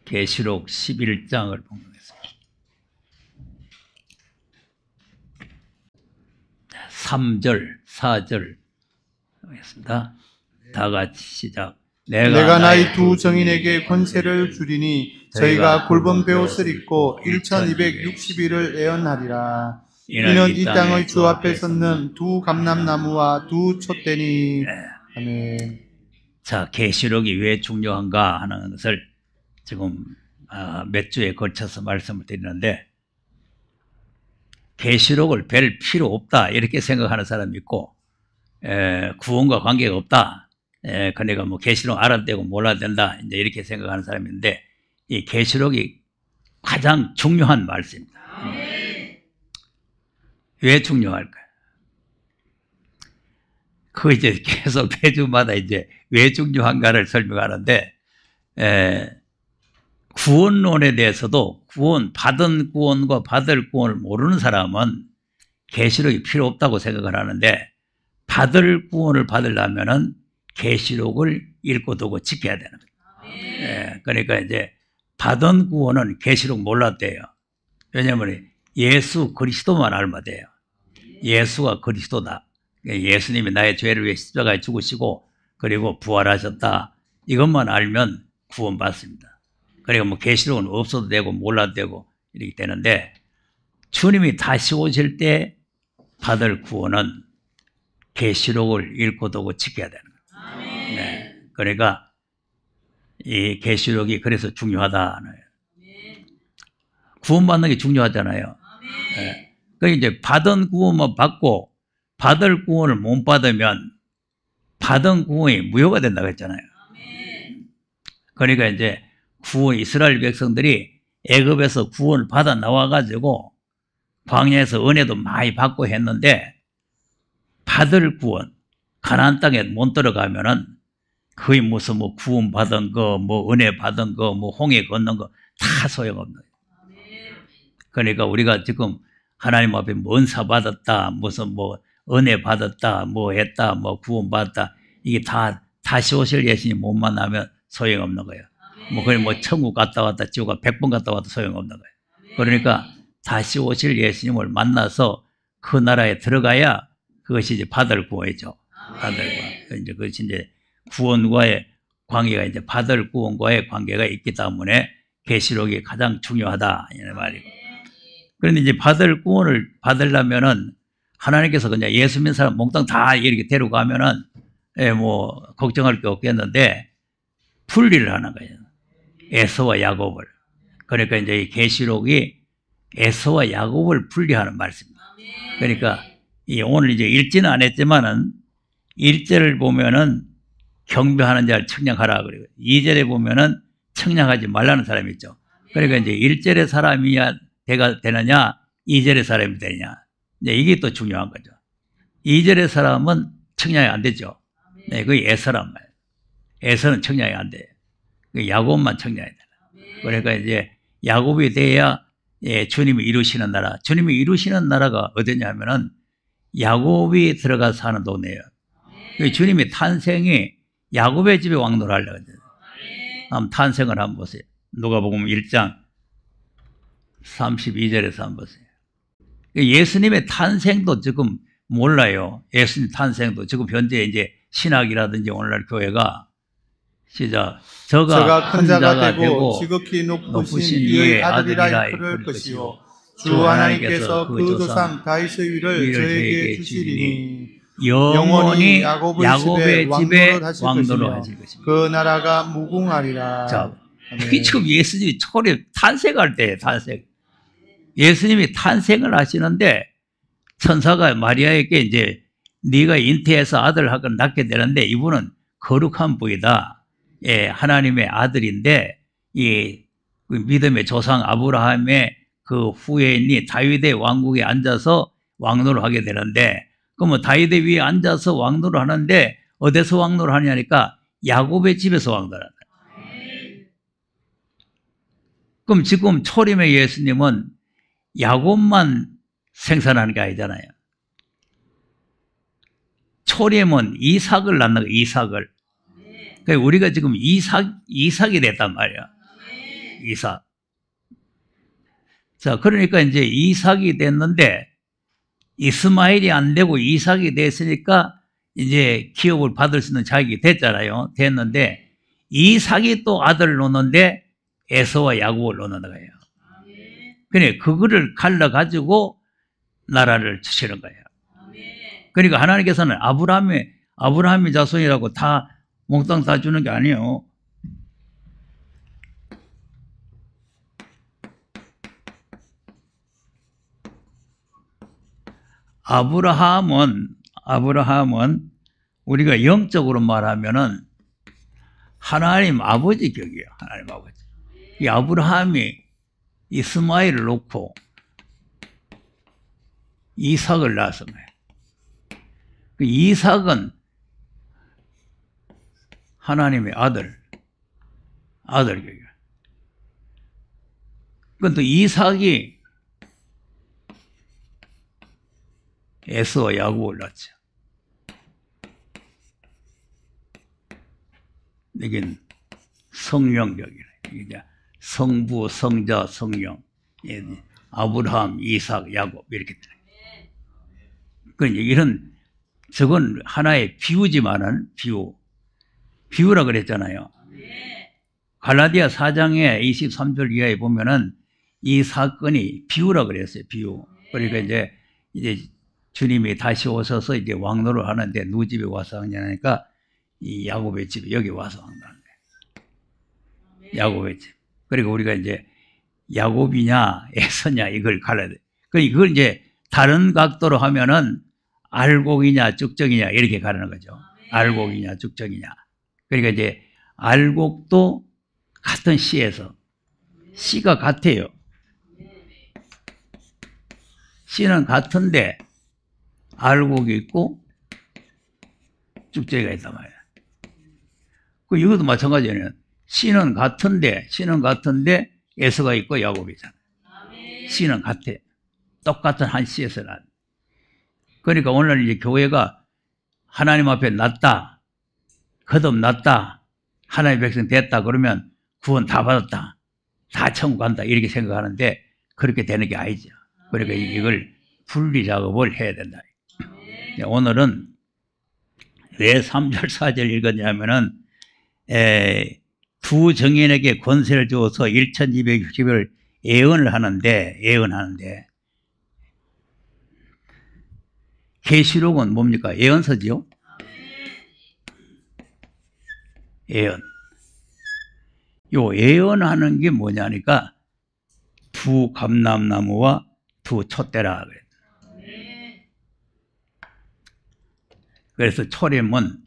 계시록 11장을 봉독했습니다. 3절, 4절 하겠습니다. 다 같이 시작. 내가 나의 두 정인에게 권세를 주리니 저희가 굵은 베옷을 입고 1260일을 애언하리라. 이는 이 땅의 주 앞에 섰는 두 감람나무와 두 촛대니. 아멘. 자, 계시록이 왜 중요한가 하는 것을 지금 몇 주에 걸쳐서 말씀을 드리는데, 계시록을 별 필요 없다 이렇게 생각하는 사람이 있고, 구원과 관계가 없다, 그러니까 뭐 계시록 알아도 되고 몰라도 된다 이제 이렇게 생각하는 사람이 있는데, 이 계시록이 가장 중요한 말씀입니다. 왜 중요할까요? 그 이제 계속 매주마다 이제 왜 중요한가를 설명하는데, 구원론에 대해서도 받은 구원과 받을 구원을 모르는 사람은 계시록이 필요 없다고 생각을 하는데, 받을 구원을 받으려면은 계시록을 읽고 두고 지켜야 되는 거예요. 그러니까 이제 받은 구원은 계시록 몰라도 돼요. 왜냐하면 예수 그리스도만 알면 돼요. 예수가 그리스도다. 예수님이 나의 죄를 위해 십자가에 죽으시고 그리고 부활하셨다. 이것만 알면 구원받습니다. 그러니까 뭐 계시록은 없어도 되고 몰라도 되고 이렇게 되는데, 주님이 다시 오실 때 받을 구원은 계시록을 읽고 두고 지켜야 되는 거예요. 네. 그러니까 이 계시록이 그래서 중요하다는 거예요. 구원받는 게 중요하잖아요. 네. 그러니까 이제 받은 구원만 받고 받을 구원을 못 받으면 받은 구원이 무효가 된다고 했잖아요. 그러니까 이제 이스라엘 백성들이 애굽에서 구원을 받아 나와가지고 광야에서 은혜도 많이 받고 했는데, 받을 구원, 가나안 땅에 못 들어가면은 거의 무슨 뭐 구원 받은 거, 뭐 은혜 받은 거, 뭐 홍해 건넌 거 다 소용없는 거예요. 그러니까 우리가 지금 하나님 앞에 뭐 은사 받았다, 무슨 뭐 은혜 받았다, 뭐 했다, 뭐 구원 받았다, 이게 다 다시 오실 예수님 못 만나면 소용없는 거예요. 뭐 거의 뭐 천국 갔다 왔다 지옥 100번 갔다 와도 소용없는 거예요. 그러니까 다시 오실 예수님을 만나서 그 나라에 들어가야 그것이 이제 받을 구원이죠. 받을 구원. 이제 그것이 이제 구원과의 관계가, 이제 받을 구원과의 관계가 있기 때문에 계시록이 가장 중요하다 이런 말이고. 그런데 이제 받을 구원을 받으려면은 하나님께서 그냥 예수 믿는 사람 몽땅 다 이렇게 데려가면은 뭐 걱정할 게 없겠는데, 분리를 하는 거예요. 에서와 야곱을. 그러니까 이제 이 계시록이 에서와 야곱을 분리하는 말씀입니다. 그러니까 오늘 이제 읽지는 안 했지만은 1절을 보면은 경배하는 자를 청량하라 그래요. 2절에 보면은 청량하지 말라는 사람이 있죠. 그러니까 이제 1절의 사람이야 되느냐, 2절의 사람이 되느냐, 이제 이게 또 중요한 거죠. 2절의 사람은 청량이 안 되죠. 네, 그게 에서란 말이에요. 에서는 청량이 안 돼요. 야곱만 청량이 되나. 그러니까 이제 야곱이 돼야 주님이 이루시는 나라. 주님이 이루시는 나라가 어디냐면은 야곱이 들어가서 사는 동네예요. 주님이 탄생이 야곱의 집에 왕노하려고 하죠. 한번 탄생을 한번 보세요. 누가복음 1장 32절에서 한번 보세요. 예수님의 탄생도 지금 몰라요. 예수님 탄생도 지금 현재 이제 신학이라든지 오늘날 교회가 시작. 저가 큰 자가 되고 지극히 높으신 이의 아들이라 이끌 것이요 주 하나님께서 그 조상 다윗의 위를 저에게 주시리니 영원히 야곱의 집에 왕노로 하실 것입니다. 그 나라가 무궁하리라. 자, 이게 지금 예수님이 초래 탄생할 때 예수님이 탄생을 하시는데, 천사가 마리아에게 이제 네가 잉태해서 아들을 낳게 되는데, 이분은 거룩한 부이다. 하나님의 아들인데, 이 믿음의 조상 아브라함의 그 후예인이 다윗의 왕국에 앉아서 왕노를 하게 되는데, 그러면 다윗의 위에 앉아서 왕노를 하는데 어디서 왕노를 하냐니까 야곱의 집에서 왕노를 한다. 그럼 지금 초림의 예수님은 야곱만 생산하는 게 아니잖아요. 초림은 이삭을 낳는 거예요. 이삭을. 그러니까 우리가 지금 이삭이 됐단 말이야. 이삭. 자, 그러니까 이제 이삭이 됐는데 이스마엘이 안 되고 이삭이 됐으니까 이제 기업을 받을 수 있는 자격이 됐잖아요. 됐는데 이삭이 또 아들을 놓는데 에서와 야곱을 놓는 거예요. 그래, 그거를 갈라가지고 나라를 주시는 거예요. 그러니까 하나님께서는 아브라함의 자손이라고 다 몽땅 다 주는 게 아니에요. 아브라함은 우리가 영적으로 말하면은 하나님 아버지 격이에요. 하나님 아버지. 이 아브라함이 이스마엘을 놓고 이삭을 낳았은 거예요. 그 이삭은 하나님의 아들 격이에요. 그런데 이삭이 에서와 야곱을 낳죠. 이게 성령격이래. 이게 성부, 성자, 성령. 아브라함, 이삭, 야곱 이렇게 되는. 그러니까 이런 저건 하나의 비유지만은 비유라 그랬잖아요. 갈라디아 4장의 23절 이하에 보면은 이 사건이 비유라 그랬어요. 비유. 그러니까 이제 주님이 다시 오셔서 이제 왕노를 하는데 누구 집에 와서 하냐니까 이 야곱의 집에 여기 와서 한다는 거예요. 야곱의 집. 그리고 우리가 이제 야곱이냐 에서냐 이걸 갈라야 돼. 그걸 이제 다른 각도로 하면은 알곡이냐 쭉정이냐 이렇게 가르는 거죠. 알곡이냐 쭉정이냐. 그러니까 이제 알곡도 같은 씨에서 씨가 같아요. 씨는 같은데 알곡이 있고 쭉정이가 있단 말이에요. 그 이것도 마찬가지예요. 씨는 같은데 에서가 있고 야곱이잖아요. 씨는 같아. 똑같은 한 씨에서 난. 그러니까 오늘 이제 교회가 하나님 앞에 났다, 거듭났다, 하나님의 백성 됐다 그러면 구원 다 받았다, 다 천국 간다 이렇게 생각하는데 그렇게 되는 게 아니죠. 그러니까 이걸 분리 작업을 해야 된다. 오늘은 왜 3절 4절 읽었냐면은 두 정인에게 권세를 주어서 1260을 예언을 하는데 계시록은 뭡니까? 예언서지요? 예언. 요 예언하는 게 뭐냐니까 두 감람나무와 두 촛대라 그래요. 그래서 초림은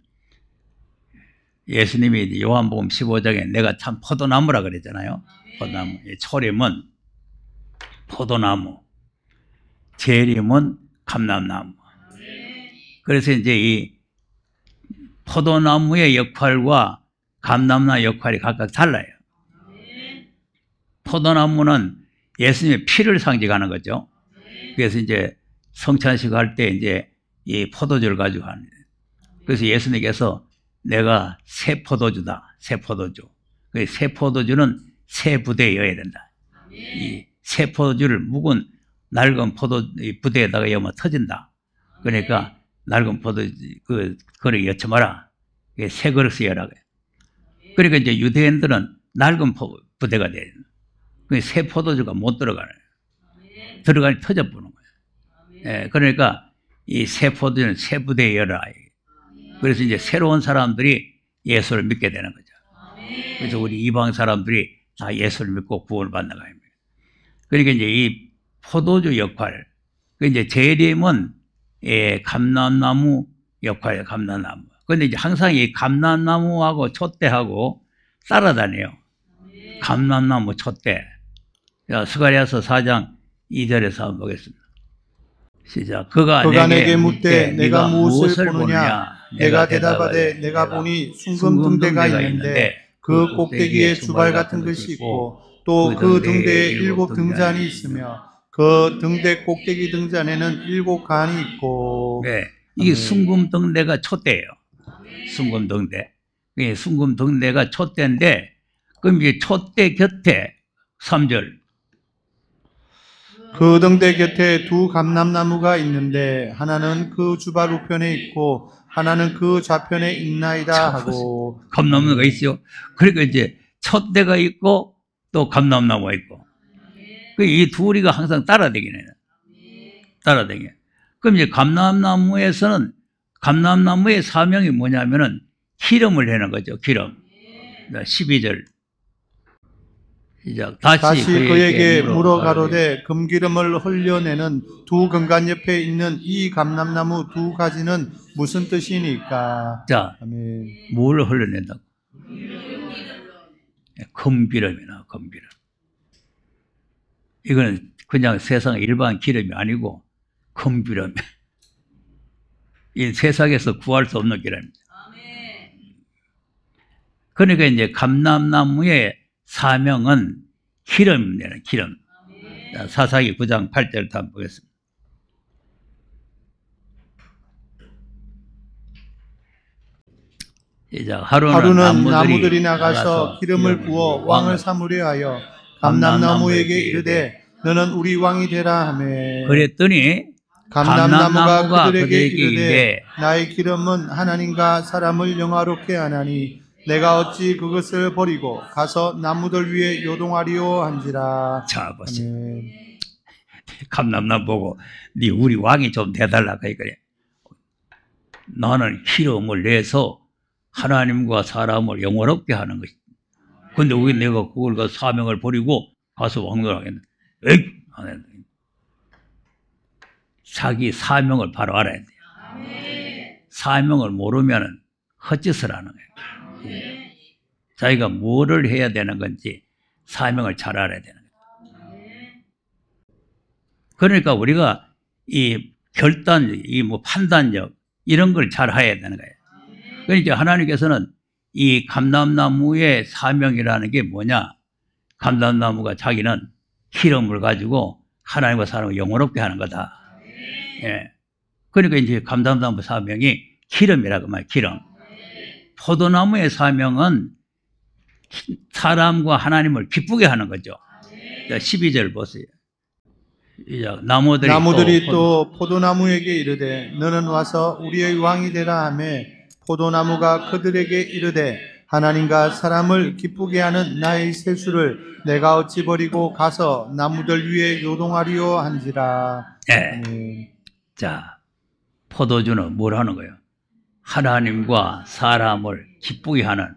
예수님이 요한복음 15장에 내가 참 포도나무라 그랬잖아요. 포도나무. 초림은 포도나무, 재림은 감람나무. 그래서 이제 이 포도나무의 역할과 감람나무의 역할이 각각 달라요. 포도나무는 예수님의 피를 상징하는 거죠. 그래서 이제 성찬식 할 때 이제 이 포도주를 가지고 하는 거예요. 그래서 예수님께서 내가 새 포도주다. 새 포도주. 새 포도주는 새 부대에 넣어야 된다. 이 새 포도주를 묵은 낡은 포도 부대에다가 여면 터진다. 그러니까 낡은 포도주 그릇 여쳐 마라. 새 그릇을 여라. 그러니까 이제 유대인들은 낡은 부대가 돼요. 새 포도주가 못 들어가요. 들어가니 터져보는 거예요. 그러니까 이 새 포도주는 새 부대에 열어라. 그래서 이제 새로운 사람들이 예수를 믿게 되는 거죠. 그래서 우리 이방 사람들이 다 예수를 믿고 구원을 받는 거입니다. 그러니까 이제 이 포도주 역할, 이제 재림은 감람나무 역할이에요. 감람나무. 그런데 이제 항상 이 감람나무하고 촛대하고 따라다녀요. 감람나무 촛대. 스가랴서 4장 2절에서 한번 보겠습니다. 시작. 그가 내게 묻되 내가 무엇을 보느냐? 내가 대답하되 내가 보니 순금등대가 있는데 그 꼭대기에 주발 같은 것이 있고 또 그 등대에 7 등잔이 있으며 그 등대 꼭대기 등잔에는 7 간이 있고. 네, 이게 순금등대가 촛대예요. 순금등대. 순금등대가 촛대인데 그럼 이제 촛대 곁에 3절. 그 등대 곁에 두 감람나무가 있는데 하나는 그 주발 우편에 있고 하나는 그 좌편에 있나이다 하고. 감람나무가 있죠. 그러니까 이제 촛대가 있고 또 감람나무가 있고. 이 둘이가 항상 따라다니네. 따라다녀. 그럼 이제 감람나무에서는 감람나무의 사명이 뭐냐면은 기름을 내는 거죠. 기름. 12절. 시작. 다시 그에게 물어 가로되 금기름을 흘려내는 두 금관 옆에 있는 이 감람나무 두 가지는 무슨 뜻이니까? 자, 아멘. 뭘 흘려낸다고? 금기름이나 금기름. 이거는 그냥 세상 일반 기름이 아니고 금기름. 이 세상에서 구할 수 없는 기름입니다. 그러니까 이제 감람나무의 사명은 기름입니다. 기름. 자, 사사기 9장 8절 한번 보겠습니다. 시작. 하루는 나무들이 나가서 기름을 부어 왕을 삼으려 하여 감람나무에게 이르되 너는 우리 왕이 되라 하매. 그랬더니 감람나무가 그들에게 이르되 나의 기름은 하나님과 사람을 영화롭게 하나니 내가 어찌 그것을 버리고 가서 나무들 위에 요동하리오 한지라. 자, 보세요. 감람나무 보고 네 우리 왕이 좀 돼달라 그래. 나는 기름을 내서 하나님과 사람을 영화롭게 하는 것이다. 근데 왜 내가 그걸 사명을 버리고 가서 왕노를 하겠나? 에이! 자기 사명을 바로 알아야 돼요. 사명을 모르면 헛짓을 하는 거예요. 자기가 뭐를 해야 되는 건지 사명을 잘 알아야 되는 거예요. 그러니까 우리가 이 결단, 이 뭐 판단력 이런 걸 잘 해야 되는 거예요. 그러니까 하나님께서는 이 감람나무의 사명이라는 게 뭐냐? 감람나무가 자기는 기름을 가지고 하나님과 사람을 영원롭게 하는 거다. 예. 그러니까 이제 감람나무 사명이 기름이라고 말이에요. 기름. 포도나무의 사명은 사람과 하나님을 기쁘게 하는 거죠. 12절 보세요. 나무들이 또 포도나무에게 이르되 너는 와서 우리의 왕이 되라 하며 포도나무가 그들에게 이르되 하나님과 사람을 기쁘게 하는 나의 세수를 내가 어찌 버리고 가서 나무들 위에 요동하리오 한지라. 네. 자, 포도주는 뭘 하는 거예요? 하나님과 사람을 기쁘게 하는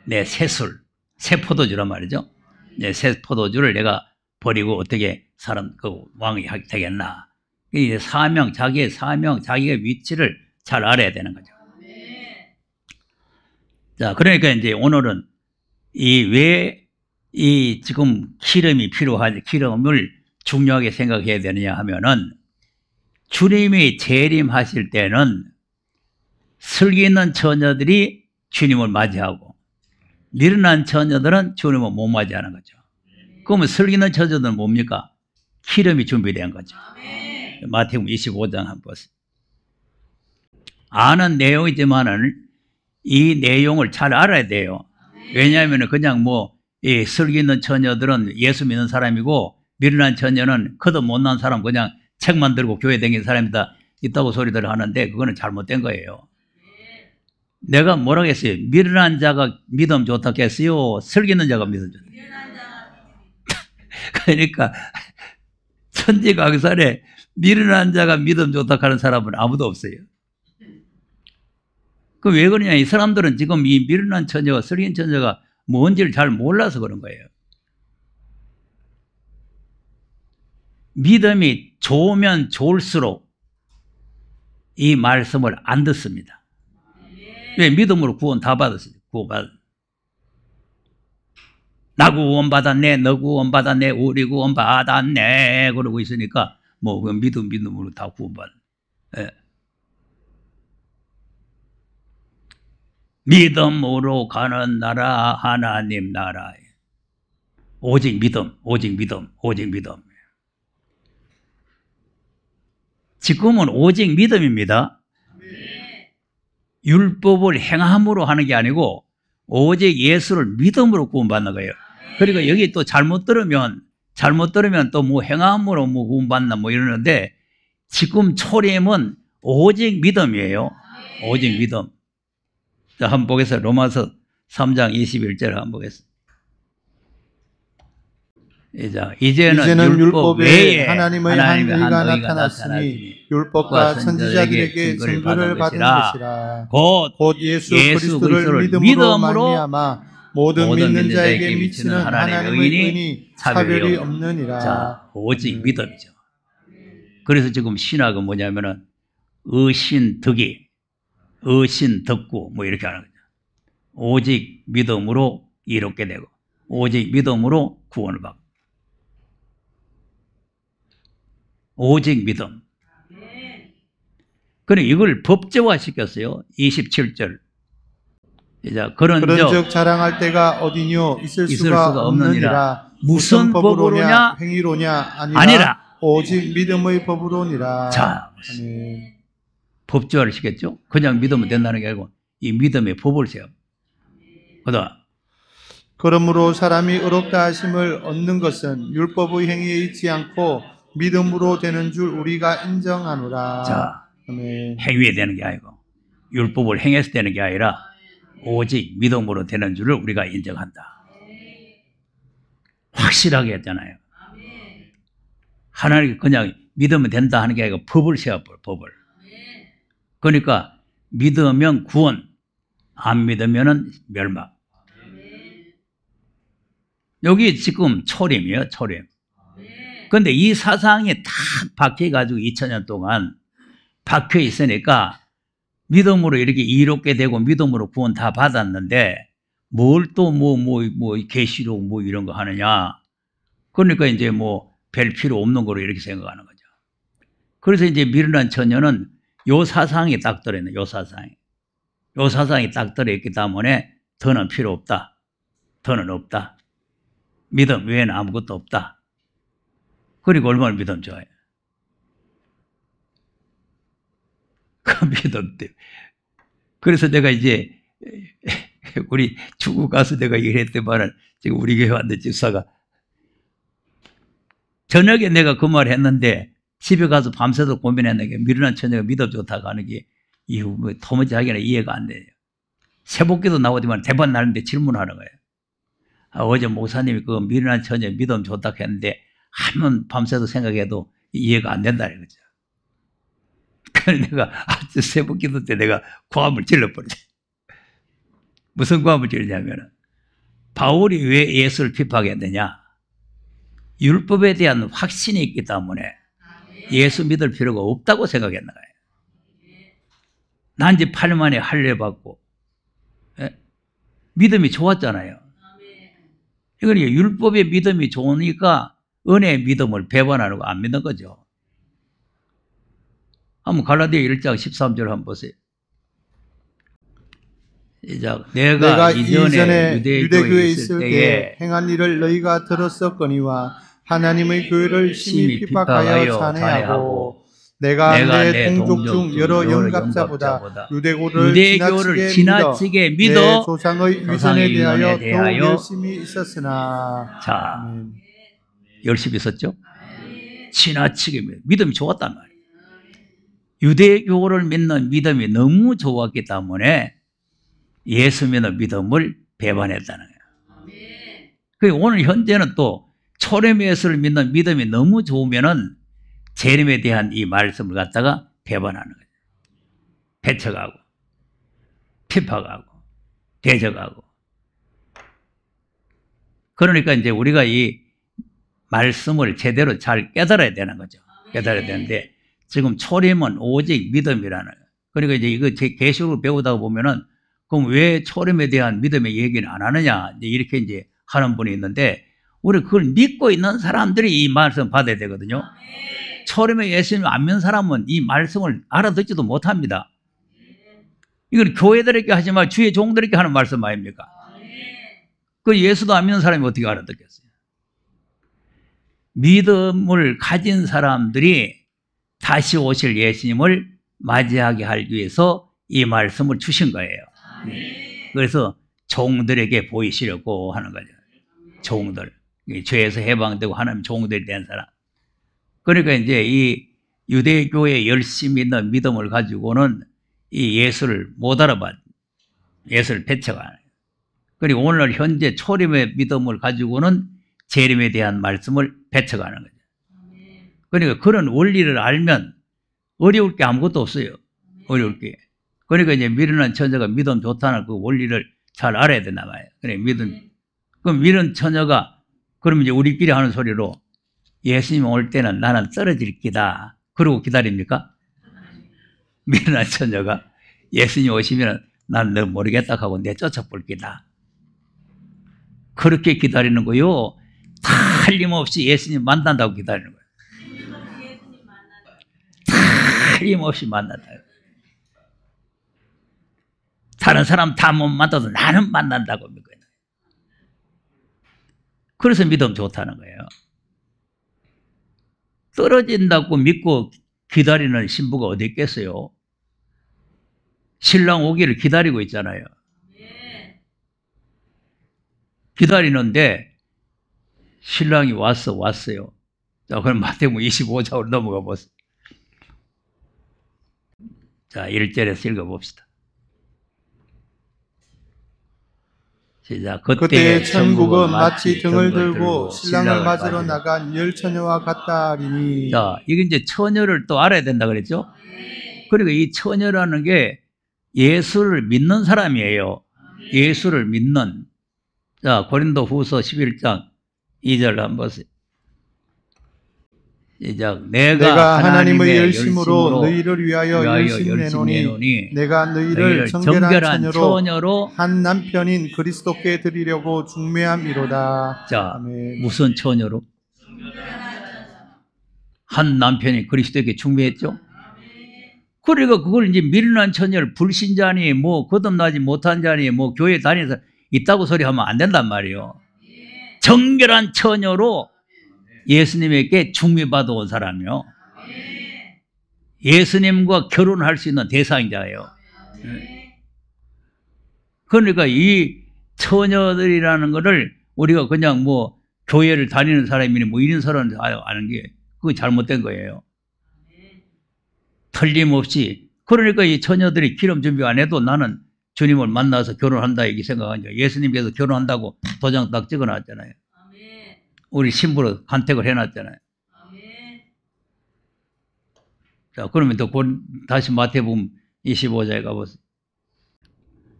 내 새술, 새 포도주란 말이죠. 내 새 포도주를 내가 버리고 어떻게 사람, 그 왕이 되겠나. 이 사명, 자기의 사명, 자기의 위치를 잘 알아야 되는 거죠. 자, 그러니까 이제 오늘은 왜 지금 기름이 필요하지, 기름을 중요하게 생각해야 되느냐 하면은 주님이 재림하실 때는 슬기 있는 처녀들이 주님을 맞이하고 미련한 처녀들은 주님을 못 맞이하는 거죠. 그러면 슬기 있는 처녀들은 뭡니까? 기름이 준비된 거죠. 마태복음 25장 한번 보세요. 아는 내용이지만은 이 내용을 잘 알아야 돼요. 왜냐하면 그냥 이 슬기 있는 처녀들은 예수 믿는 사람이고 미련한 처녀는 거듭 못난 사람, 그냥 책만 들고 교회 다니는 사람이다 있다고 소리들 하는데 그거는 잘못된 거예요. 내가 뭐라고 했어요? 미련한 자가 믿음 좋다고 했어요? 슬기 있는 자가 믿음 좋다. 그러니까 천지강산에 미련한 자가 믿음 좋다고 하는 사람은 아무도 없어요. 그 왜 그러냐? 이 사람들은 지금 이 미련한 처녀가, 슬기 있는 처녀가 뭔지를 잘 몰라서 그런 거예요. 믿음이 좋으면 좋을수록 이 말씀을 안 듣습니다. 왜? 믿음으로 구원 다 받았어요. 나 구원 받았네, 너 구원 받았네, 우리 구원 받았네 그러고 있으니까 믿음으로 다 구원 받는. 예. 믿음으로 가는 나라 하나님 나라에 오직 믿음, 오직 믿음, 오직 믿음. 지금은 오직 믿음입니다. 율법을 행함으로 하는 게 아니고 오직 예수를 믿음으로 구원받는 거예요. 그리고 여기 또 잘못 들으면 또 뭐 행함으로 뭐 구원받나 뭐 이러는데 지금 초림은 오직 믿음이에요. 오직 믿음. 자, 한번 보겠습니다. 로마서 3장 21절 한번 보겠습니다. 이제는 율법 외에 하나님의 한 의가 나타났으니 율법과 선지자들에게 증거를 받은 것이라. 곧 예수 그리스도를 믿음으로 말미암아 모든 믿는 자에게 미치는 하나님의 의니 차별이 없느니라. 자, 오직 믿음이죠. 그래서 지금 신학은 뭐냐면은 의신득이, 의신득구 뭐 이렇게 하는 거죠. 오직 믿음으로 이롭게 되고 오직 믿음으로 구원을 받고 오직 믿음. 그래 이걸 법제화 시켰어요. 27절. 그런즉 자랑할 때가 어디뇨 있을 수가 없느니라. 무슨 법으로냐 행위로냐 아니라 오직 믿음의 법으로니라. 자, 법제화를 시켰죠. 그냥 믿으면 된다는 게 아니고 이 믿음의 법을 세워. 그다음 그러므로 사람이 의롭다 하심을 얻는 것은 율법의 행위에 있지 않고 믿음으로 되는 줄 우리가 인정하노라. 자, 아멘. 행위에 되는 게 아니고 율법을 행해서 되는 게 아니라 오직 믿음으로 되는 줄을 우리가 인정한다. 확실하게 했잖아요. 하나님이 그냥 믿으면 된다 하는 게 아니고 법을 세워버려. 법을. 그러니까 믿으면 구원, 안 믿으면 멸망. 여기 지금 초림이에요. 초림. 그런데 이 사상이 딱 박혀가지고 2000년 동안 박혀 있으니까 믿음으로 이렇게 이롭게 되고 믿음으로 구원 다 받았는데 뭘 또 계시록 뭐 이런 거 하느냐. 그러니까 이제 뭐 별 필요 없는 거로 이렇게 생각하는 거죠. 그래서 이제 미련한 처녀는 요 사상이 딱 들어있네. 요 사상이 딱 들어있기 때문에 더는 필요 없다. 더는 없다. 믿음 외에는 아무것도 없다. 그리고 얼마나 믿음 좋아요. 그 믿음 때문에. 그래서 내가 이제 우리 중국 가서 내가 일했더만은 지금 우리 교회 왔는데 집사가 저녁에 내가 그 말 했는데 집에 가서 밤새도 고민했는데 미련한 처녀가 믿음 좋다고 하는 게 이후 뭐 도무지 자기는 이해가 안 돼요. 새복기도 나오지만 대판 나는데 질문하는 거예요. 어제 목사님이 그 미련한 처녀 믿음 좋다고 했는데 한번 밤새도 생각해도 이해가 안 된다 이거죠. 그래서 내가 새복기도 때 내가 고함을 질러버렸지. 무슨 고함을 질렀냐면 바울이 왜 예수를 핍박했느냐. 율법에 대한 확신이 있기 때문에 예수 믿을 필요가 없다고 생각했나 봐요. 난지 8년 만에 할례 받고 믿음이 좋았잖아요. 그러니까 율법의 믿음이 좋으니까 은혜의 믿음을 배반하는 거 안 믿는 거죠. 한번 갈라디아 1장 13절 한번 보세요. 내가 이전에 유대교에 있을 때에 행한 일을 너희가 들었었거니와 하나님의 교회를 심히 핍박하여 찬해하고 내가 내 동족 중 여러 영갑자보다 유대교를 지나치게 믿어 내 조상의 위선에 대하여 더욱 열심히 있었으나. 자, 열심히 있었죠? 지나치게 믿음이 좋았단 말이에요. 유대교를 믿는 믿음이 너무 좋았기 때문에 예수 믿는 믿음을 배반했다는 거예요. 오늘 현재는 또 초림 예수를 믿는 믿음이 너무 좋으면은 재림에 대한 이 말씀을 갖다가 배반하는 거예요. 배척하고, 핍박하고, 대적하고. 그러니까 이제 우리가 이 말씀을 제대로 잘 깨달아야 되는 거죠. 깨달아야 되는데 지금 초림은 오직 믿음이라는 거예요. 그러니까 이제 이거 제 계시록을 배우다 보면은 그럼 왜 초림에 대한 믿음의 얘기는 안 하느냐 이렇게 이제 하는 분이 있는데 우리 그걸 믿고 있는 사람들이 이 말씀 받아야 되거든요. 초림에 예수님을 안 믿는 사람은 이 말씀을 알아듣지도 못합니다. 이건 교회들에게 하지 말고 주의 종들에게 하는 말씀 아닙니까? 그 예수도 안 믿는 사람이 어떻게 알아듣겠어요? 믿음을 가진 사람들이 다시 오실 예수님을 맞이하게 하기 위해서 이 말씀을 주신 거예요. 그래서 종들에게 보이시려고 하는 거죠. 종들, 죄에서 해방되고 하나님 종들이 된 사람. 그러니까 이제 이 유대교의 열심히 있는 믿음을 가지고는 이 예수를 못 알아봐. 예수를 배척하는. 그리고 오늘 현재 초림의 믿음을 가지고는 재림에 대한 말씀을 배척하는 거죠. 그러니까 그런 원리를 알면 어려울 게 아무것도 없어요. 어려울 게. 그러니까 이제 미련한 처녀가 믿음 좋다는 그 원리를 잘 알아야 된단 말이에요. 그래, 그럼 미련 처녀가, 그럼 이제 우리끼리 하는 소리로 예수님 올 때는 나는 떨어질 기다. 그러고 기다립니까? 미련한 처녀가 예수님 오시면 나는 너 모르겠다 하고 내 쫓아볼 기다. 그렇게 기다리는 거요. 틀림없이 예수님 만난다고 기다리는 거예요. 틀림없이 만난다. 다른 사람 다 못 만나도 나는 만난다고 믿거든요. 그래서 믿음 좋다는 거예요. 떨어진다고 믿고 기다리는 신부가 어디 있겠어요? 신랑 오기를 기다리고 있잖아요. 기다리는데 신랑이 왔어요. 자, 그럼 마태복음 25장으로 넘어가 보세요. 자, 1절에서 읽어봅시다. 시작. 그때 천국은 마치 등을 들고 신랑을 맞으러 나간 열 처녀와 같다 하리니. 자, 이게 이제 처녀를 또 알아야 된다 그랬죠? 그러니까 이 처녀라는 게 예수를 믿는 사람이에요. 예수를 믿는. 자, 고린도 후서 11장 2절 한번 보세요. 시작. 내가 하나님의 열심으로 너희를 위하여 열심 내노니 내가 너희를 정결한 처녀로 한 남편인 그리스도께 드리려고 중매함이로다. 자, 아멘. 무슨 처녀로? 한 남편이 그리스도에게 중매했죠? 그러니까 그걸 이제 미련한 처녀를 불신자니 뭐 거듭나지 못한 자니 뭐 교회 다니면서 있다고 소리하면 안 된단 말이에요. 정결한 처녀로 예수님에게 중매받아 온 사람이요. 예수님과 결혼할 수 있는 대상자예요. 그러니까 이 처녀들이라는 거를 우리가 그냥 뭐 교회를 다니는 사람이니 뭐 이런 사람을 아는 게 그거 잘못된 거예요. 틀림없이. 그러니까 이 처녀들이 기름 준비 안 해도 나는 주님을 만나서 결혼한다 이렇게 생각하죠. 예수님께서 결혼한다고 도장 딱 찍어놨잖아요. 우리 신부로 간택을 해놨잖아요. 자, 그러면 또 다시 마태복음 25장에 가보세요.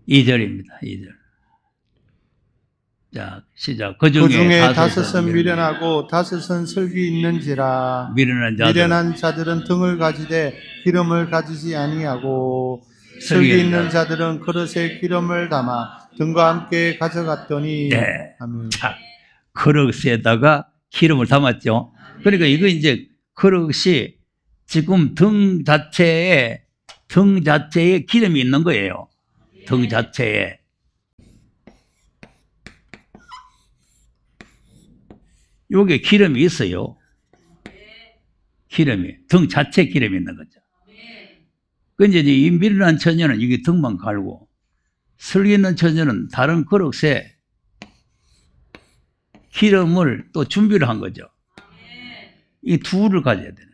2절입니다. 2절. 자, 시작. 그 중에 다섯은 미련하고 다섯은 슬기 있는지라. 미련한 자들은 등을 가지되 기름을 가지지 아니하고 슬기 있는 자들은 그릇에 기름을 담아 등과 함께 가져갔더니. 네. 아멘. 자, 그릇에다가 기름을 담았죠. 그러니까 이거 이제 그릇이 지금 등 자체에 기름이 있는 거예요. 등 자체에. 요게 기름이 있어요. 기름이. 등 자체에 기름이 있는 거죠. 근데 이제 이 미련한 처녀는 이게 등만 갈고 슬기 있는 처녀는 다른 그릇에 기름을 또 준비를 한 거죠. 이 둘을 가져야 되는.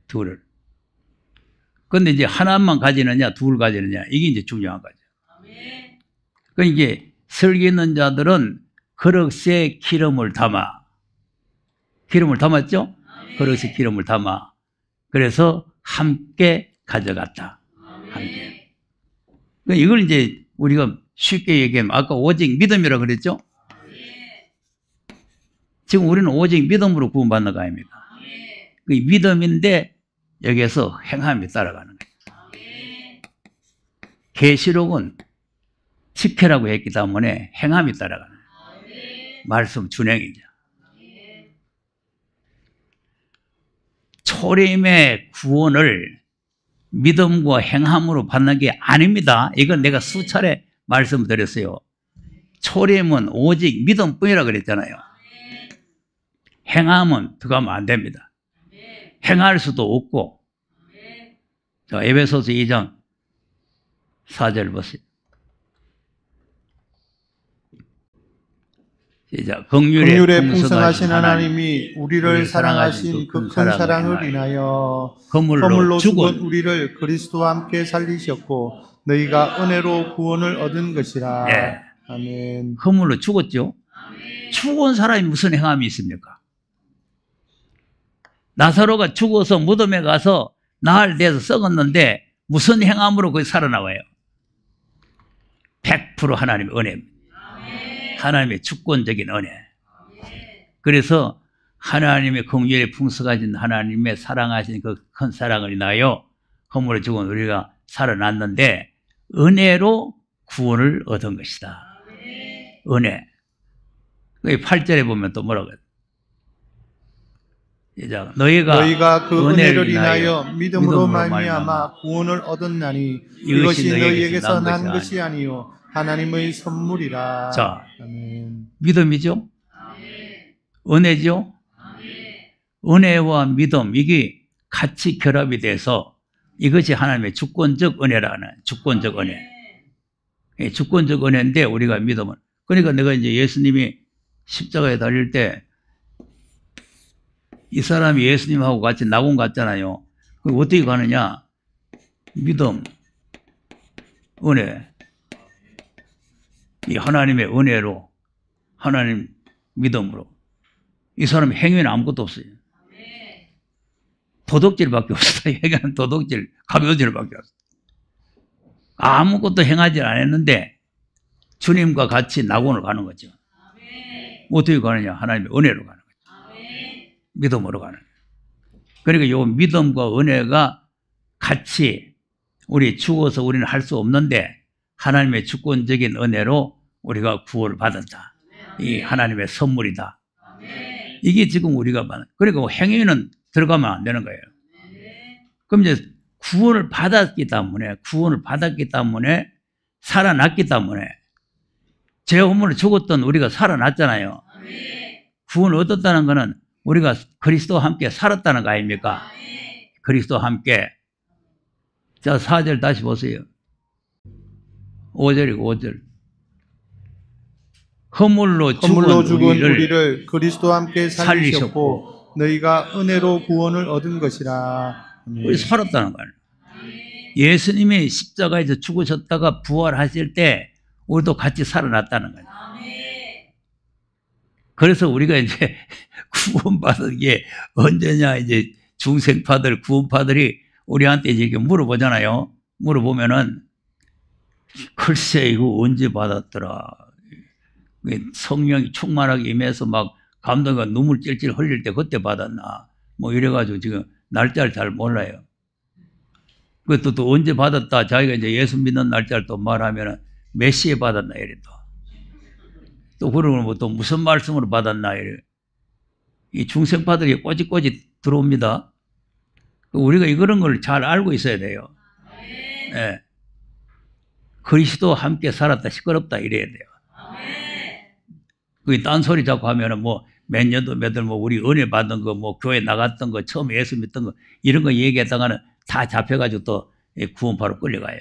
둘을. 근데 이제 하나만 가지느냐, 둘을 가지느냐, 이게 이제 중요한 거죠. 그러니까 이게 슬기 있는 자들은 그릇에 기름을 담았죠? 그릇에 기름을 담아. 그래서 함께 가져갔다. 함께. 그러니까 이걸 이제 우리가 쉽게 얘기하면 아까 오직 믿음이라고 그랬죠? 지금 우리는 오직 믿음으로 구원받는 거 아닙니까? 그 믿음인데 여기에서 행함이 따라가는 거예요. 계시록은 지켜라고 했기 때문에 행함이 따라가는 거예요. 말씀 준행이죠. 초림의 구원을 믿음과 행함으로 받는 게 아닙니다. 이건 내가 수차례 말씀드렸어요. 초림은 오직 믿음뿐이라 그랬잖아요. 행함은 들어가면 안 됩니다. 행할 수도 없고. 자, 에베소서 2장 4절 보세요. 시작. 긍휼에 긍휼에 풍성하신 하나님이 우리를 사랑하신 그 큰 사랑을 인하여 허물로 죽은 우리를 그리스도와 함께 살리셨고 너희가 은혜로 구원을 얻은 것이라. 예. 아멘. 허물로 죽었죠. 죽은 사람이 무슨 행함이 있습니까? 나사로가 죽어서 무덤에 가서 나흘 돼서 썩었는데 무슨 행함으로 거기 살아나와요? 100% 하나님의 은혜입니다. 하나님의 주권적인 은혜. 그래서 하나님의 긍휼에 풍성하신 하나님의 사랑하신 그 큰 사랑을 인하여 허물로 죽은 우리가 살아났는데 은혜로 구원을 얻은 것이다. 은혜. 8절에 보면 또 뭐라고 해요? 시작. 너희가 그 은혜를 인하여 믿음으로 말미암아 구원을 얻었나니 이것이 너희에게서 난 것이 아니요 하나님의 선물이라. 자, 아멘. 믿음이죠? 은혜죠? 은혜와 믿음, 이게 같이 결합이 돼서 이것이 하나님의 주권적 은혜라는, 주권적 은혜. 주권적 은혜인데 우리가 믿음은. 그러니까 내가 이제 예수님이 십자가에 달릴 때 이 사람이 예수님하고 같이 낙원 갔잖아요. 그럼 어떻게 가느냐? 믿음, 은혜. 이 하나님의 은혜로, 하나님 믿음으로. 이 사람의 행위는 아무것도 없어요. 도둑질밖에 없어요. 행위는 도둑질, 가벼질밖에 없어요. 아무것도 행하지 않았는데 주님과 같이 낙원을 가는 거죠. 어떻게 가느냐? 하나님의 은혜로 가는 거죠. 믿음으로 가는 거예요. 그러니까 이 믿음과 은혜가 같이 우리 죽어서 우리는 할 수 없는데 하나님의 주권적인 은혜로 우리가 구원을 받았다. 이 하나님의 선물이다. 이게 지금 우리가 받는. 그러니까 행위는 들어가면 안 되는 거예요. 그럼 이제 구원을 받았기 때문에 살아났기 때문에 죄 허물로 죽었던 우리가 살아났잖아요. 구원을 얻었다는 것은 우리가 그리스도와 함께 살았다는 거 아닙니까? 그리스도와 함께. 자, 4절 다시 보세요. 5절이고 5절. 허물로 죽은 우리를 그리스도와 함께 살리셨고 너희가 은혜로 구원을 얻은 것이라. 우리 살았다는 거예요. 예수님이 십자가에서 죽으셨다가 부활하실 때 우리도 같이 살아났다는 거예요. 그래서 우리가 이제 구원받은 게 언제냐, 이제 중생파들, 구원파들이 우리한테 이렇게 물어보잖아요. 물어보면은, 글쎄, 이거 언제 받았더라. 성령이 충만하게 임해서 막 감동과 눈물 찔찔 흘릴 때 그때 받았나. 뭐 이래가지고 지금 날짜를 잘 몰라요. 그것도 또 언제 받았다. 자기가 이제 예수 믿는 날짜를 또 말하면은 몇 시에 받았나 이래 또. 또 그러면 뭐 또 무슨 말씀으로 받았나 이래. 이 중생파들이 꼬집꼬집 들어옵니다. 우리가 이런 걸 잘 알고 있어야 돼요. 네. 그리스도와 함께 살았다, 시끄럽다 이래야 돼요. 그 딴소리 자꾸 하면은 뭐 몇 년도 몇월 뭐 우리 은혜 받은 거, 뭐 교회 나갔던 거, 처음에 예수 믿던 거 이런 거 얘기했다가는 다 잡혀가지고 또 구원파로 끌려가요.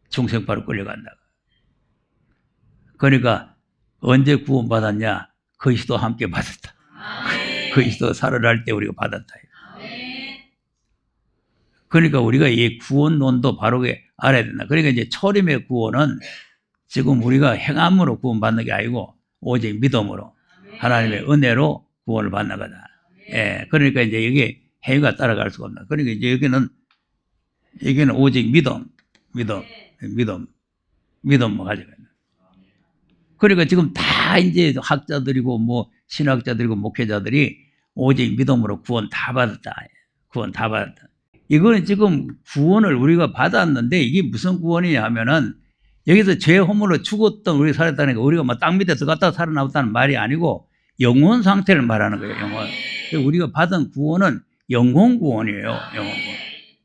중생파로 끌려간다. 그러니까 언제 구원받았냐? 그리스도와 함께 받았다. 그리스도 살아날 때 우리가 받았다. 그러니까 우리가 이 구원론도 바르게 알아야 된다. 그러니까 이제 초림의 구원은 지금 우리가 행함으로 구원받는 게 아니고 오직 믿음으로 하나님의 은혜로 구원을 받는 거다. 예, 그러니까 이제 여기 행위가 따라갈 수가 없다. 그러니까 이제 여기는 오직 믿음만 가지고 있는. 그러니까 지금 다 이제 학자들이고 뭐 신학자들이고 목회자들이 오직 믿음으로 구원 다 받았다. 구원 다 받았다. 이거는 지금 구원을 우리가 받았는데 이게 무슨 구원이냐 하면은 여기서 죄 허물로 죽었던 우리가 살았다는 게 우리가 막 땅 밑에 들어갔다 살아나왔다는 말이 아니고 영혼 상태를 말하는 거예요. 영혼. 우리가 받은 구원은 영혼 구원이에요. 영혼 구원.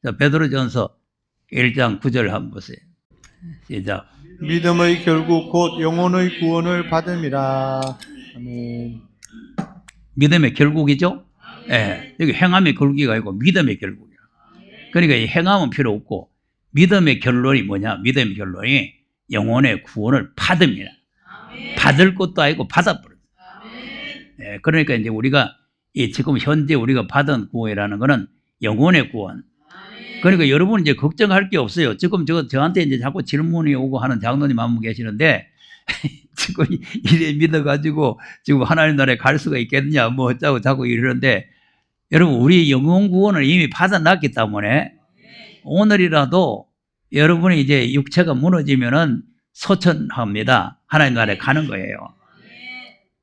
자, 베드로전서 1장 9절 한번 보세요. 시작. 믿음의 결국 곧 영혼의 구원을 받음이라. 아멘. 믿음의 결국이죠? 예. 네. 여기 행함의 결국이 아니고 믿음의 결국이야. 그러니까 이 행함은 필요 없고 믿음의 결론이 뭐냐? 믿음의 결론이 영혼의 구원을 받음이라. 받을 것도 아니고 받아버려. 예, 그러니까 이제 우리가 지금 현재 우리가 받은 구원이라는 거는 영혼의 구원. 그러니까 여러분 이제 걱정할 게 없어요. 지금 저한테 이제 자꾸 질문이 오고 하는 장로님 한 분 계시는데 지금 이래 믿어가지고 지금 하나님 나라에 갈 수가 있겠느냐 뭐 어쩌고 자꾸 이러는데 여러분 우리 영혼 구원을 이미 받아놨기 때문에 오늘이라도 여러분이 이제 육체가 무너지면은 소천합니다. 하나님 나라에 가는 거예요.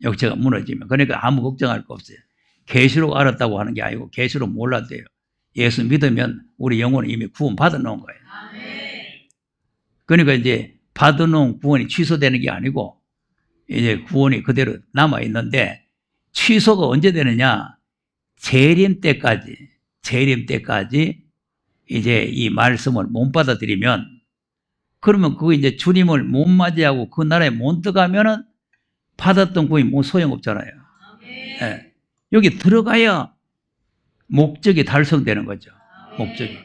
육체가 무너지면. 그러니까 아무 걱정할 거 없어요. 계시록 알았다고 하는 게 아니고 계시록 몰랐대요. 예수 믿으면 우리 영혼은 이미 구원 받아놓은 거예요. 그러니까 이제 받아놓은 구원이 취소되는 게 아니고 이제 구원이 그대로 남아있는데 취소가 언제 되느냐? 재림 때까지 이제 이 말씀을 못 받아들이면 그러면 그거 이제 주님을 못 맞이하고 그 나라에 못 들어가면은 받았던 구원이 뭐 소용없잖아요. 예. 여기 들어가야 목적이 달성되는 거죠. 목적이.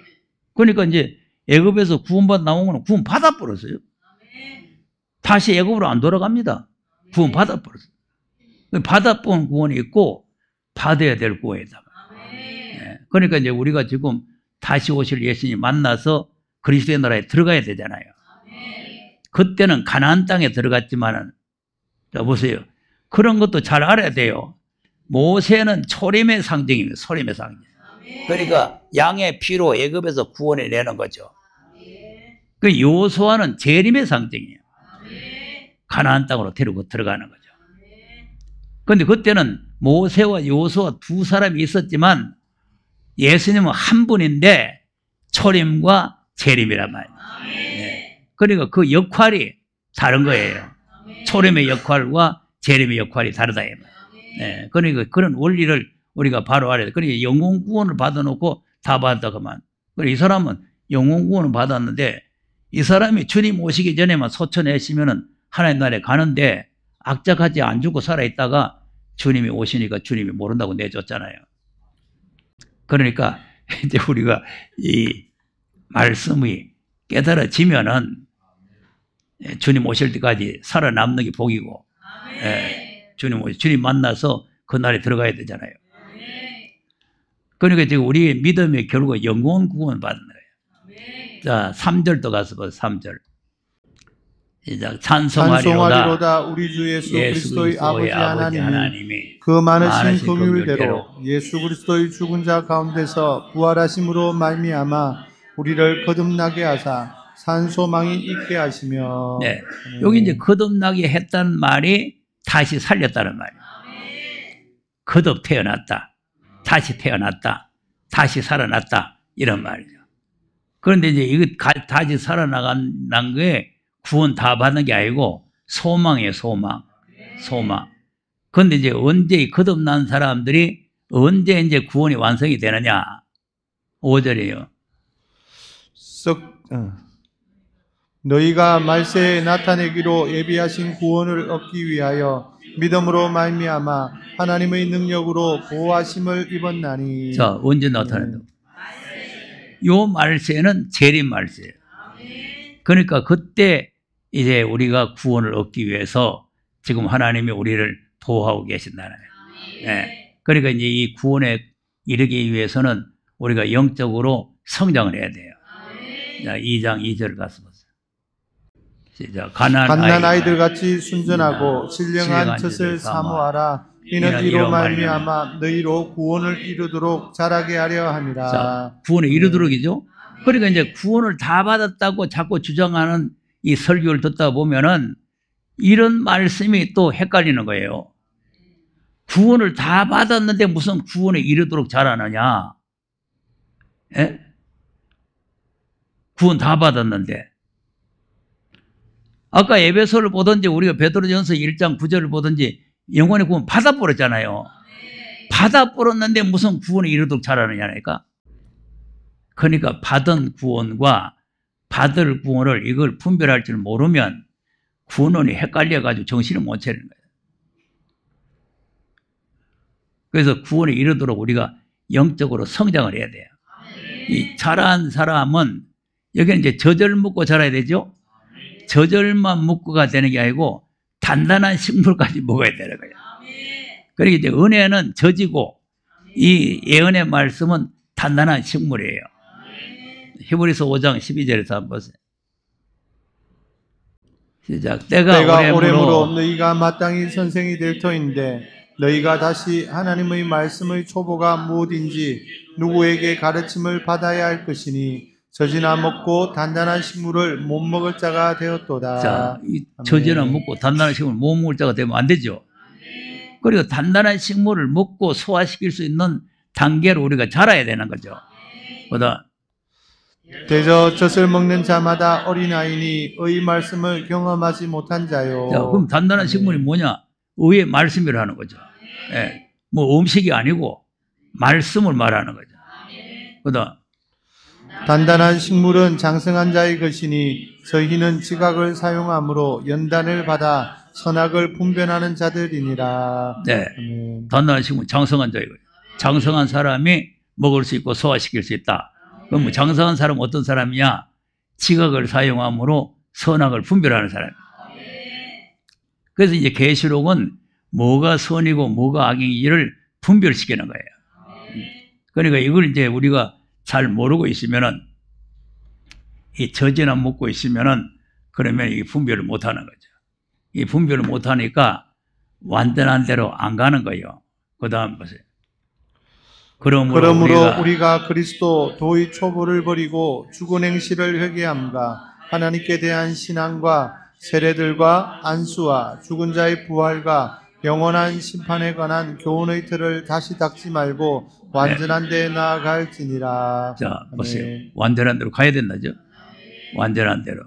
그러니까 이제 애굽에서 구원받아 나온 거는 구원 받아버렸어요. 다시 애굽으로 안 돌아갑니다. 구원 받아버렸어요. 받아본 구원이 있고 받아야 될 구원이다. 예. 그러니까 이제 우리가 지금 다시 오실 예수님 만나서 그리스도의 나라에 들어가야 되잖아요. 그때는 가나안 땅에 들어갔지만은 자 보세요. 그런 것도 잘 알아야 돼요. 모세는 초림의 상징입니다. 소림의 상징. 그러니까 양의 피로 애굽에서 구원해 내는 거죠. 그 요수아는 재림의 상징이에요. 가나안 땅으로 데리고 들어가는 거죠. 그런데 그때는 모세와 요수아 두 사람이 있었지만 예수님은 한 분인데 초림과 재림이란 말이에요. 네. 그러니까 그 역할이 다른 거예요. 초림의 역할과 재림의 역할이 다르다. 네. 그러니까 그런 원리를 우리가 바로 알아야 돼. 그러니까 영혼 구원을 받아놓고 다 받았다 그만. 이 사람은 영혼 구원을 받았는데 이 사람이 주님 오시기 전에만 소천했으면은 하나님 나라에 가는데 악착하지 안 죽고 살아있다가 주님이 오시니까 주님이 모른다고 내줬잖아요. 그러니까 이제 우리가 이 말씀이 깨달아지면은 주님 오실 때까지 살아남는 게 복이고, 주님 만나서 그 날에 들어가야 되잖아요. 그러니까 지금 우리의 믿음이 결국 영혼 구원 받는 거예요. 자, 3절 또 가서 보세요. 3절. 시작. 찬송하리로다 우리 주 예수 그리스도의 아버지 하나님이 그 많으신 긍휼대로 예수 그리스도의 죽은 자 가운데서 부활하심으로 말미암아 우리를 거듭나게 하사 산 소망이 있게 하시며. 네. 여기 이제 거듭나게 했다는 말이 다시 살렸다는 말이에요. 거듭 태어났다. 다시 태어났다. 다시 살아났다. 이런 말이죠. 그런데 이제 이거 다시 살아난 거에 구원 다 받는 게 아니고 소망이에요. 소망. 그런데 이제 언제 거듭난 사람들이 언제 이제 구원이 완성이 되느냐? 5절이에요. 너희가 말세에 나타내기로 예비하신 구원을 얻기 위하여 믿음으로 말미암아 하나님의 능력으로 보호하심을 입었나니. 자, 언제 나타낸다고? 요 말세는 재림 말세예요. 그러니까 그때 이제 우리가 구원을 얻기 위해서 지금 하나님이 우리를 보호하고 계신다는 거예요. 네. 그러니까 이제 이 구원에 이르기 위해서는 우리가 영적으로 성장을 해야 돼요. 자, 2장 2절 가서 보세요. 시작. 갓난 아이들 같이 순전하고 신령한 뜻을 사모하라. 이는 이로 말미암아 너희로 구원을 이루도록 자라게 하려 함이라. 자, 구원을 이루도록이죠. 그러니까 이제 구원을 다 받았다고 자꾸 주장하는 이 설교를 듣다 보면은 이런 말씀이 또 헷갈리는 거예요. 구원을 다 받았는데 무슨 구원에 이르도록 자라느냐? 예? 구원 다 받았는데. 아까 에베소를 보든지 우리가 베드로전서 1장 9절을 보든지 영원의 구원 받아버렸잖아요. 받아버렸는데 무슨 구원에 이르도록 자라느냐니까. 그러니까 받은 구원과 받을 구원을 이걸 분별할 줄 모르면 구원원이 헷갈려가지고 정신을 못 차리는 거예요. 그래서 구원에 이르도록 우리가 영적으로 성장을 해야 돼요. 이 자란 사람은 여기는 이제 젖을 먹고 자라야 되죠. 젖을만 먹고가 되는 게 아니고 단단한 식물까지 먹어야 되는 거예요. 그러니까 이제 은혜는 젖이고 이 예언의 말씀은 단단한 식물이에요. 히브리서 5장 12절에서 한번 보세요. 시작. 때가 오래므로 너희가 마땅히 선생이 될 터인데 너희가 다시 하나님의 말씀의 초보가 무엇인지 누구에게 가르침을 받아야 할 것이니 젖이나 먹고 단단한 식물을 못 먹을 자가 되었도다. 자, 이 젖이나 먹고 단단한 식물을 못 먹을 자가 되면 안 되죠. 그리고 단단한 식물을 먹고 소화시킬 수 있는 단계로 우리가 자라야 되는 거죠. 보다 대저 젖을 먹는 자마다 어린아이니 의 말씀을 경험하지 못한 자요. 자, 그럼 단단한 식물이 뭐냐? 의의 말씀이라는 거죠. 예, 뭐 음식이 아니고 말씀을 말하는 거죠. 보다 단단한 식물은 장성한 자의 것이니 저희는 지각을 사용함으로 연단을 받아 선악을 분별하는 자들이니라. 네, 아멘. 단단한 식물 장성한 자이거든요. 장성한 사람이 먹을 수 있고 소화시킬 수 있다. 그럼 장성한 사람은 어떤 사람이냐? 지각을 사용함으로 선악을 분별하는 사람. 그래서 이제 계시록은 뭐가 선이고 뭐가 악인지를 분별시키는 거예요. 그러니까 이걸 이제 우리가 잘 모르고 있으면은 이 젖이나 먹고 있으면은 그러면 이 분별을 못 하는 거죠. 이 분별을 못 하니까 완전한 대로 안 가는 거예요. 그 다음 보세요. 그러므로 우리가 그리스도 도의 초보를 버리고 죽은 행실을 회개함과 하나님께 대한 신앙과 세례들과 안수와 죽은 자의 부활과 영원한 심판에 관한 교훈의 틀을 다시 닦지 말고 완전한 데에 나아갈지니라. 자, 보세요. 완전한 대로 가야 된다죠. 완전한 대로.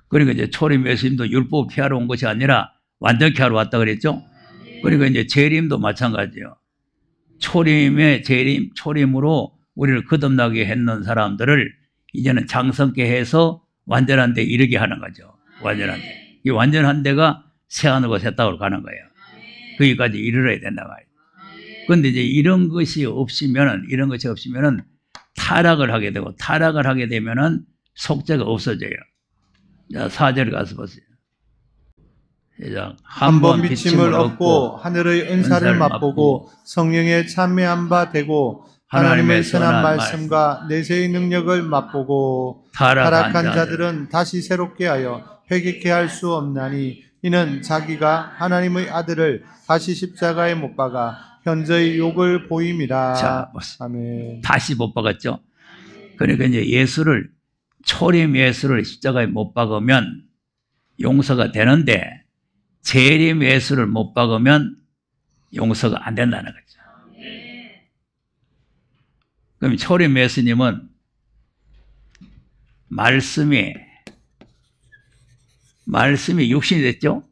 그러니까 이제 초림 예수님도 율법 피하러 온 것이 아니라 완전케 하러 왔다 그랬죠. 그러니까 이제 재림도 마찬가지예요. 초림의 재림, 초림으로 우리를 거듭나게 했는 사람들을 이제는 장성케 해서 완전한 데 이르게 하는 거죠. 완전한 데. 이 완전한 데가 새하늘과 새 땅으로 가는 거예요. 거기까지 이르러야 된다 말이에요. 그런데 이제 이런 것이 없으면은 타락을 하게 되고, 타락을 하게 되면은 속죄가 없어져요. 자, 4절 가서 보세요. 한 번 비침을 얻고 하늘의 은사를 맛보고 성령에 참여한 바 되고 하나님의 선한 말씀과 내세의 능력을 맛보고 타락한 자들은 다시 새롭게 하여 회개케 할 수 없나니 이는 자기가 하나님의 아들을 다시 십자가에 못 박아 현저히 욕을 보임이라. 자, 아멘. 다시 못 박았죠. 그러니까 이제 예수를, 초림 예수를 십자가에 못 박으면 용서가 되는데 재림 예수를 못 박으면 용서가 안 된다는 거죠. 그럼 초림 예수님은 말씀이 육신이 됐죠?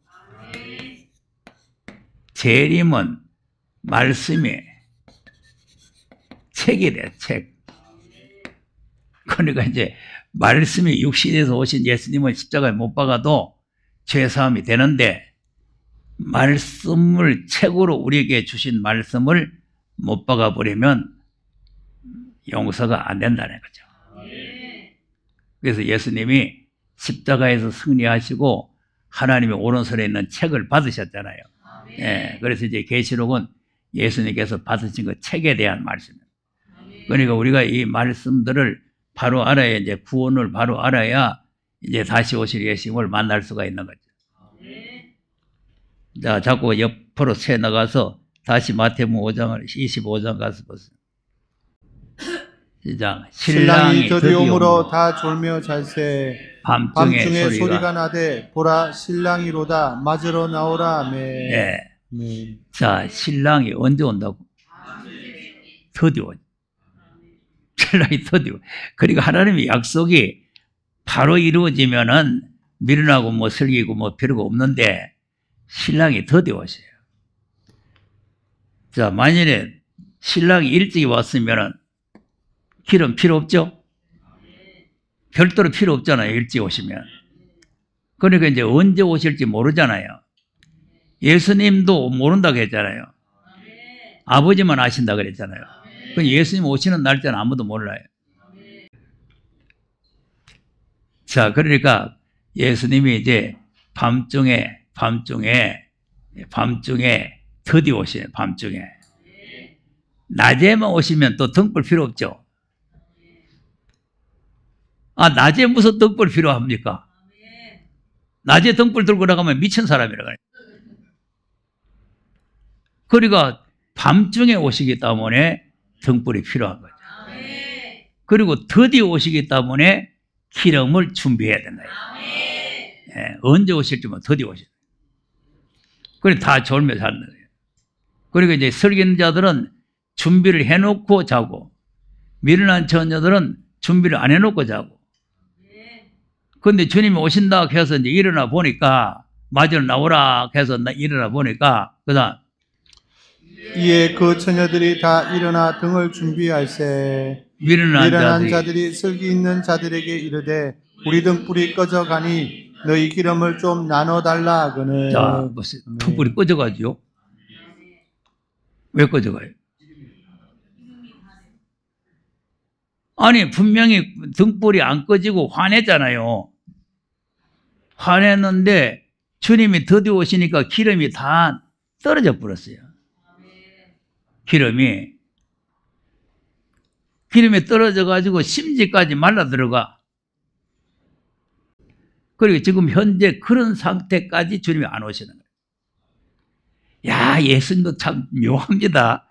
재림은 말씀이 책이 돼, 책. 그러니까 이제 말씀이 육신이 돼서 오신 예수님은 십자가에 못 박아도 죄사함이 되는데 말씀을 책으로 우리에게 주신 말씀을 못 박아버리면 용서가 안 된다는 거죠. 그래서 예수님이 십자가에서 승리하시고 하나님의 오른손에 있는 책을 받으셨잖아요. 예, 그래서 이제 계시록은 예수님께서 받으신 그 책에 대한 말씀입니다. 그러니까 우리가 이 말씀들을 바로 알아야, 이제 구원을 바로 알아야 이제 다시 오실 예수님을 만날 수가 있는 거죠. 자, 자꾸 옆으로 새 나가서 다시 마태복음 5장을 25장 가서 보세요. 시작. 신랑이 드디움으로 다 졸며 잘세 밤중에 소리가 나되 보라 신랑이로다 맞으러 나오라. 아멘. 네. 자, 신랑이 언제 온다고? 드디어. 신랑이 드디어. 그러니까 하나님의 약속이 바로 이루어지면은 미련하고 뭐 슬기고 뭐 필요가 없는데 신랑이 드디어 오셔요. 자, 만일에 신랑이 일찍 왔으면은 길은 필요 없죠? 별도로 필요 없잖아요, 일찍 오시면. 그러니까 이제 언제 오실지 모르잖아요. 예수님도 모른다고 했잖아요. 아버지만 아신다고 그랬잖아요. 그럼 예수님 오시는 날짜는 아무도 몰라요. 자, 그러니까 예수님이 이제 밤중에 더디 오시네, 밤중에. 낮에만 오시면 또 등불 필요 없죠. 아, 낮에 무슨 등불 필요합니까? 낮에 등불 들고 나가면 미친 사람이라 그래요. 그러니까 밤중에 오시기 때문에 등불이 필요한 거죠. 그리고 더디 오시기 때문에 기름을 준비해야 된다. 예, 언제 오실지 뭐 더디 오실. 그래 다 졸며 자는 거예요. 그리고 이제 설교자들은 준비를 해놓고 자고, 미련한 처녀들은 준비를 안 해놓고 자고. 근데 주님이 오신다 해서 이제 일어나 보니까, 맞으러 나오라 해서 일어나 보니까, 그 다음, 이에 그 처녀들이 다 일어나 등을 준비할세. 미련한 자들이 슬기 있는 자들에게 이르되 우리 등불이 꺼져가니 너희 기름을 좀 나눠달라 하거늘. 자, 등불이 꺼져가지요? 왜 꺼져가요? 아니, 분명히 등불이 안 꺼지고 화냈잖아요. 화냈는데 주님이 더디 오시니까 기름이 다 떨어져 버렸어요. 기름이 떨어져가지고 심지까지 말라 들어가. 그리고 지금 현재 그런 상태까지 주님이 안 오시는 거예요. 야, 예수님도 참 묘합니다.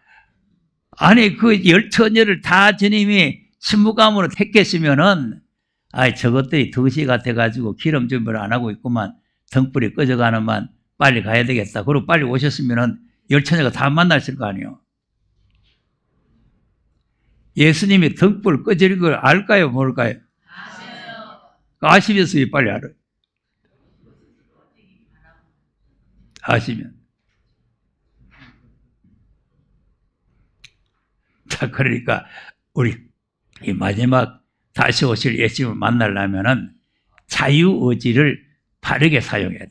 아니, 그 열 처녀를 다 주님이 신부감으로 택했으면은, 저것들이 덩시 같아가지고 기름 준비를 안 하고 있구만. 등불이 꺼져가는만 빨리 가야 되겠다. 그리고 빨리 오셨으면은 열 처녀가 다 만났을 거 아니에요. 예수님이 등불 꺼지는 걸 알까요? 모를까요? 아시면서 왜 빨리 알아요? 아시면. 자, 그러니까 우리 이 마지막 다시 오실 예수님을 만나려면은 자유의지를 바르게 사용해야 돼요.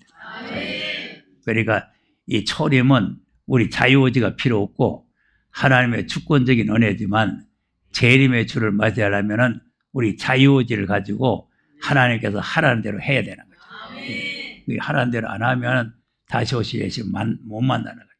그러니까 이 초림은 우리 자유의지가 필요 없고 하나님의 주권적인 은혜지만 재림의 주를 맞이하려면은 우리 자유의지를 가지고 하나님께서 하라는 대로 해야 되는 거죠. 하라는 대로 안 하면 다시 오실 예수님 못 만나는 거죠.